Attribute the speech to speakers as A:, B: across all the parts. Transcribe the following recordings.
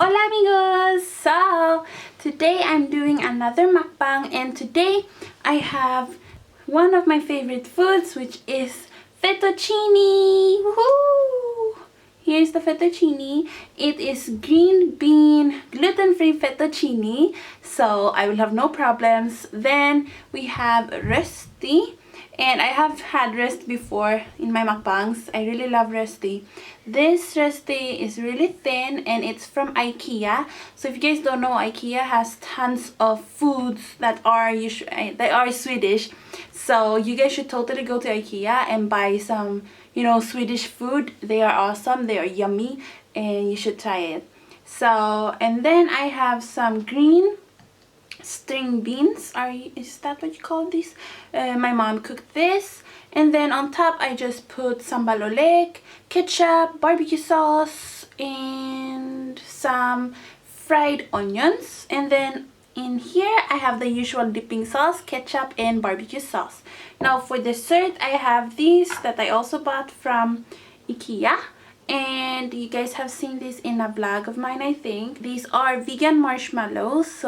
A: Hola amigos! So, today I'm doing another mukbang, and today I have one of my favorite foods, which is fettuccine! Woohoo! Here's the fettuccine. It is green bean, gluten-free fettuccine, so I will have no problems. Then we have rösti. And I have had rösti before in my mukbangs. I really love rösti. This rösti is really thin and it's from IKEA. So if you guys don't know, IKEA has tons of foods that are Swedish. So you guys should totally go to IKEA and buy some, Swedish food. They are awesome. They are yummy and you should try it. So, and then I have some green string beans. Is that what you call this? My mom cooked this, and then on top I just put sambal oleg, ketchup, barbecue sauce, and some fried onions. And then in here I have the usual dipping sauce, ketchup and barbecue sauce. Now for dessert I have these that I also bought from IKEA, and you guys have seen this in a vlog of mine, I think. These are vegan marshmallows,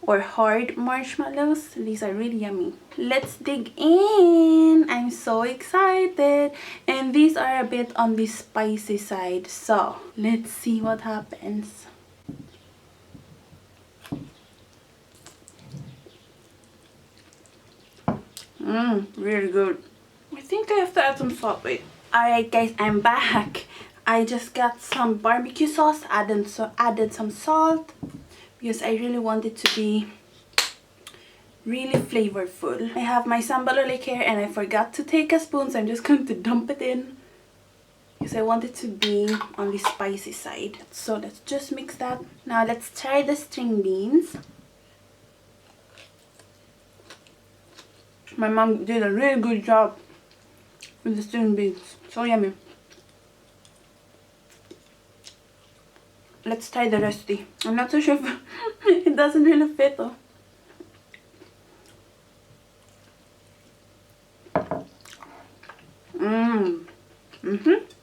A: or hard marshmallows. These are really yummy. Let's dig in. I'm so excited. And these are a bit on the spicy side, so let's see what happens. Really good. I think I have to add some salt. Wait. Alright guys, I'm back. I just got some barbecue sauce, added some salt, because I really want it to be really flavorful. I have my sambal oleg here and I forgot to take a spoon, so I'm just going to dump it in because I want it to be on the spicy side. So let's just mix that. Now let's try the string beans. My mom did a really good job with the string beans. So yummy. Let's try the rösti. I'm not so sure if it doesn't really fit though.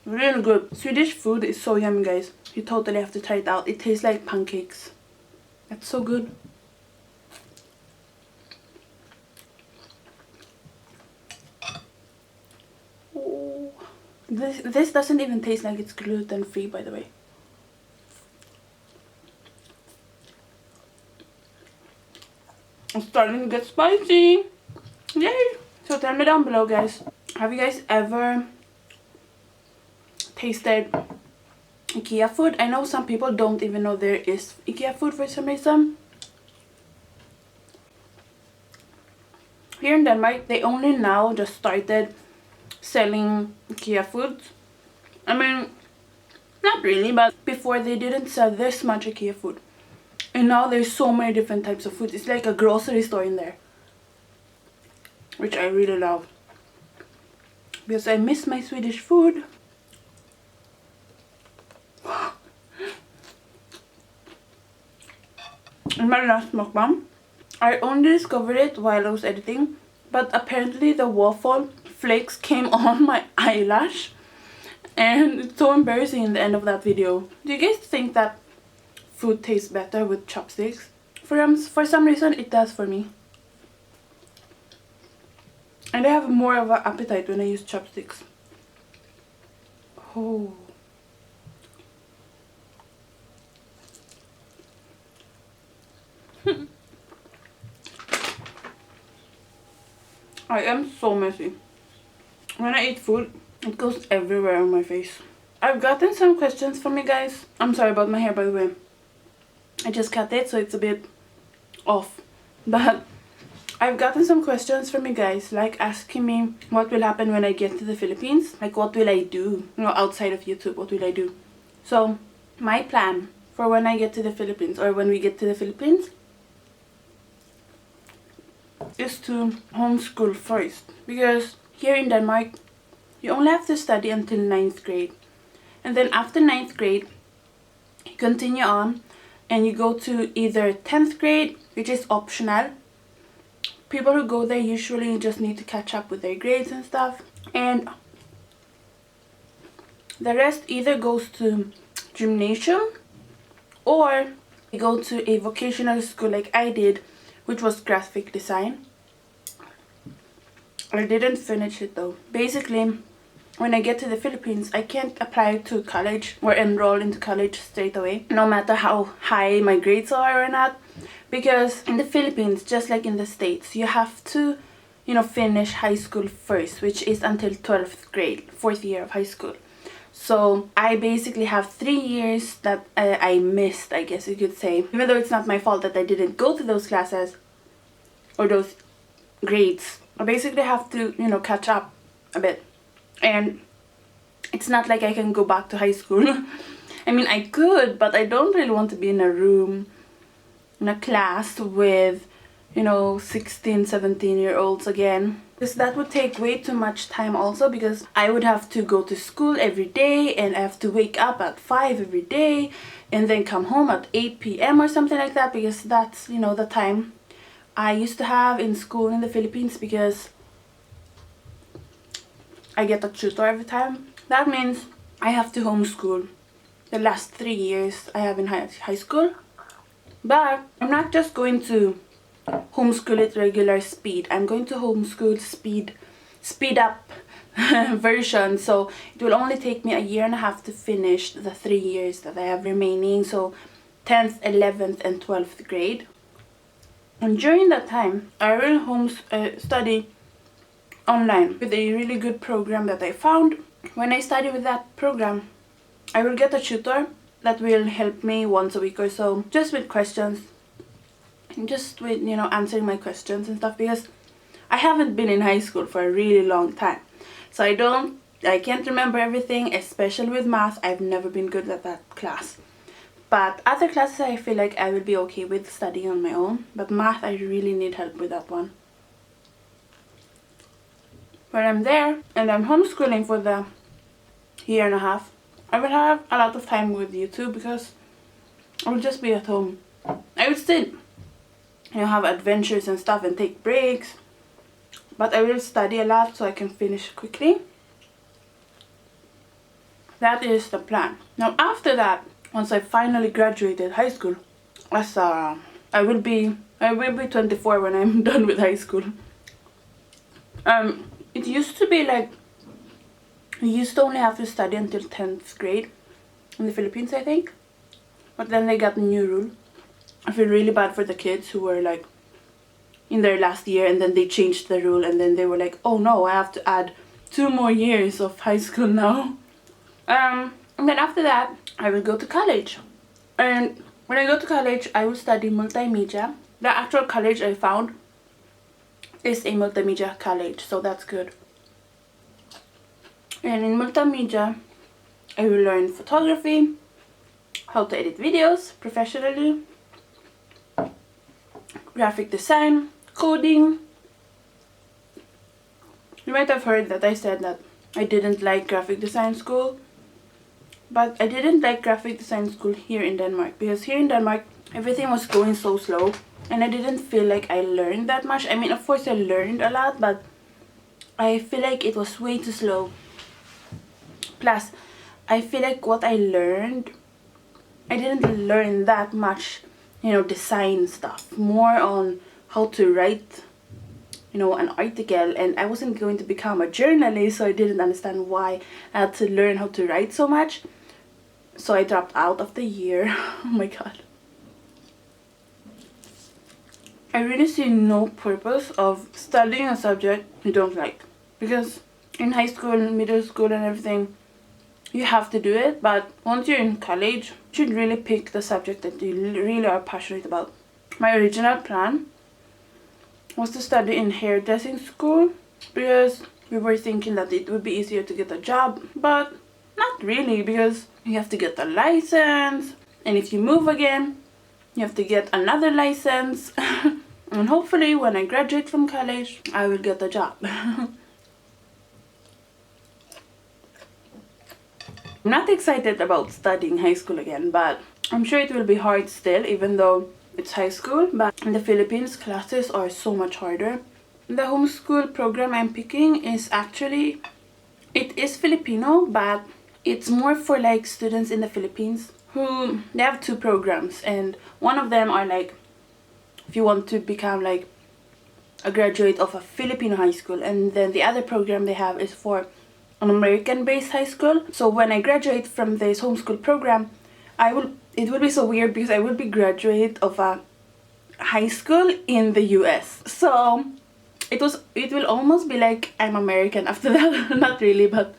A: Really good. Swedish food is so yummy, guys. You totally have to try it out. It tastes like pancakes. That's so good. Oh. This doesn't even taste like it's gluten-free, by the way. It's starting to get spicy. Yay! So tell me down below, guys. Have you guys ever tasted IKEA food? I know some people don't even know there is IKEA food for some reason. Here in Denmark, they only now just started selling IKEA foods. I mean, not really, but before they didn't sell this much IKEA food. And now there's so many different types of food. It's like a grocery store in there, which I really love because I miss my Swedish food. In my last mukbang, I only discovered it while I was editing, but apparently the waffle flakes came on my eyelash, and it's so embarrassing in the end of that video. Do you guys think that food tastes better with chopsticks? For some reason it does for me. And I have more of an appetite when I use chopsticks. Oh. I am so messy. When I eat food, it goes everywhere on my face. I've gotten some questions from you guys. I'm sorry about my hair, by the way. I just cut it, so it's a bit off. But I've gotten some questions from you guys, like asking me what will happen when I get to the Philippines. Like, what will I do? Outside of YouTube, what will I do? So, my plan for when I get to the Philippines, or when we get to the Philippines, is to homeschool first. Because here in Denmark, you only have to study until 9th grade. And then after 9th grade, you continue on and you go to either 10th grade, which is optional. People who go there usually just need to catch up with their grades and stuff. And the rest either goes to gymnasium or go to a vocational school like I did, which was graphic design. I didn't finish it though. Basically, when I get to the Philippines, I can't apply to college or enroll into college straight away, no matter how high my grades are or not, because in the Philippines, just like in the States, you have to, you know, finish high school first, which is until 12th grade, 4th year of high school. So I basically have 3 years that I missed, I guess you could say. Even though it's not my fault that I didn't go to those classes or those grades, I basically have to, you know, catch up a bit. And it's not like I can go back to high school. I mean, I could, but I don't really want to be in a room, in a class with, you know, 16, 17-year-olds again. Because that would take way too much time also, because I would have to go to school every day and I have to wake up at 5 every day and then come home at 8 p.m. or something like that, because that's, you know, the time I used to have in school in the Philippines, because I get a tutor every time. That means I have to homeschool the last 3 years I have in high school. But I'm not just going to homeschool it regular speed. I'm going to homeschool speed up version. So it will only take me a year and a half to finish the 3 years that I have remaining. So 10th, 11th and 12th grade. And during that time, I will study online with a really good program that I found. When I study with that program, I will get a tutor that will help me once a week or so, just with questions, just with, you know, answering my questions and stuff, because I haven't been in high school for a really long time, so I can't remember everything, especially with math. I've never been good at that class. But other classes I feel like I will be okay with studying on my own, but math I really need help with that one. When I'm there and I'm homeschooling for the year and a half, I will have a lot of time with YouTube, because I will just be at home. I will still, you know, have adventures and stuff and take breaks, but I will study a lot so I can finish quickly. That is the plan. Now after that, once I finally graduated high school, I will be 24 when I'm done with high school. It used to be like, you used to only have to study until 10th grade in the Philippines, I think. But then they got a new rule. I feel really bad for the kids who were like in their last year, and then they changed the rule, and then they were like, oh no, I have to add 2 more years of high school now. And then after that, I will go to college. And when I go to college, I will study multimedia. The actual college I found is a multimedia college, so that's good. And in multimedia, I will learn photography, how to edit videos professionally, graphic design, coding. You might have heard that I said that I didn't like graphic design school, but I didn't like graphic design school here in Denmark, because here in Denmark everything was going so slow and I didn't feel like I learned that much. I mean, of course I learned a lot, but I feel like it was way too slow. Plus, I feel like what I learned, I didn't learn that much, you know, design stuff. More on how to write, you know, an article. And I wasn't going to become a journalist, so I didn't understand why I had to learn how to write so much. So I dropped out of the year. Oh my god. I really see no purpose of studying a subject you don't like. Because in high school, middle school and everything, you have to do it, but once you're in college, you should really pick the subject that you really are passionate about. My original plan was to study in hairdressing school, because we were thinking that it would be easier to get a job, but not really, because you have to get a license, and if you move again, you have to get another license. And hopefully when I graduate from college, I will get a job. I'm not excited about studying high school again, but I'm sure it will be hard still, even though it's high school. But in the Philippines, classes are so much harder. The homeschool program I'm picking is actually, it is Filipino, but it's more for like students in the Philippines who they have two programs, and one of them are like if you want to become like a graduate of a Filipino high school, and then the other program they have is for an American-based high school. So when I graduate from this homeschool program, it will be so weird because I will be graduate of a high school in the US. So it will almost be like I'm American after that. Not really, but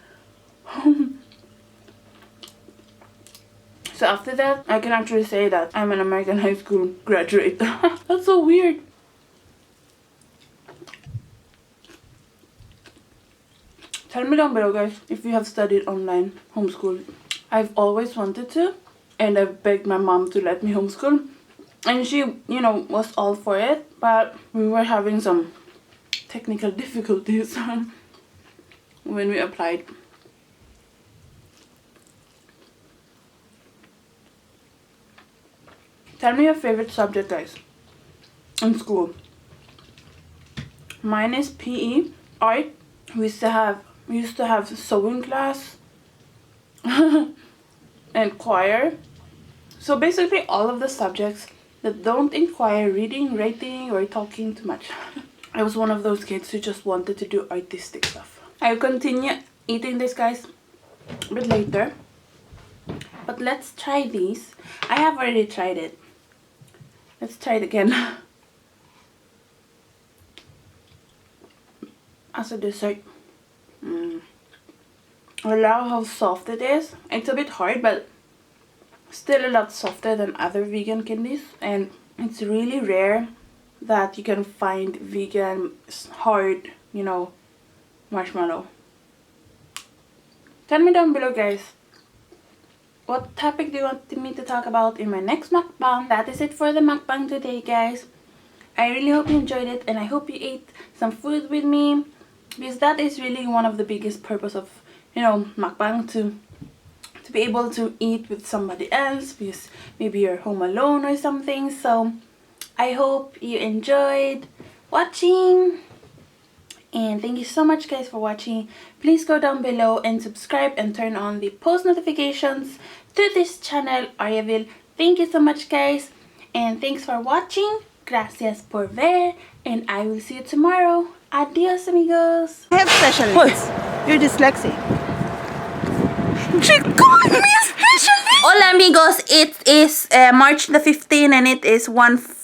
A: so after that I can actually say that I'm an American high school graduate. That's so weird. Tell me down below, guys, if you have studied online homeschool. I've always wanted to, and I've begged my mom to let me homeschool, and she, you know, was all for it, but we were having some technical difficulties when we applied. Tell me your favorite subject, guys, in school. Mine is PE, art. We used to have sewing class and choir. So basically all of the subjects that don't require reading, writing, or talking too much. I was one of those kids who just wanted to do artistic stuff. I'll continue eating this, guys, a bit later. But let's try these. I have already tried it. Let's try it again. As a dessert. I love how soft it is. It's a bit hard, but still a lot softer than other vegan candies. And it's really rare that you can find vegan hard, you know, marshmallow. Tell me down below, guys, what topic do you want me to talk about in my next mukbang? That is it for the mukbang today, guys. I really hope you enjoyed it, and I hope you ate some food with me, because that is really one of the biggest purpose of, you know, mukbang, to be able to eat with somebody else, because maybe you're home alone or something. So I hope you enjoyed watching, and thank you so much, guys, for watching. Please go down below and subscribe and turn on the post notifications to this channel, AriaVille. Thank you so much, guys, and thanks for watching. Gracias por ver, and I will see you tomorrow. Adios, amigos.
B: I have special needs. You're dyslexic. She called me a special needs.
A: Hola, amigos. It is March the 15th, and it is 1:40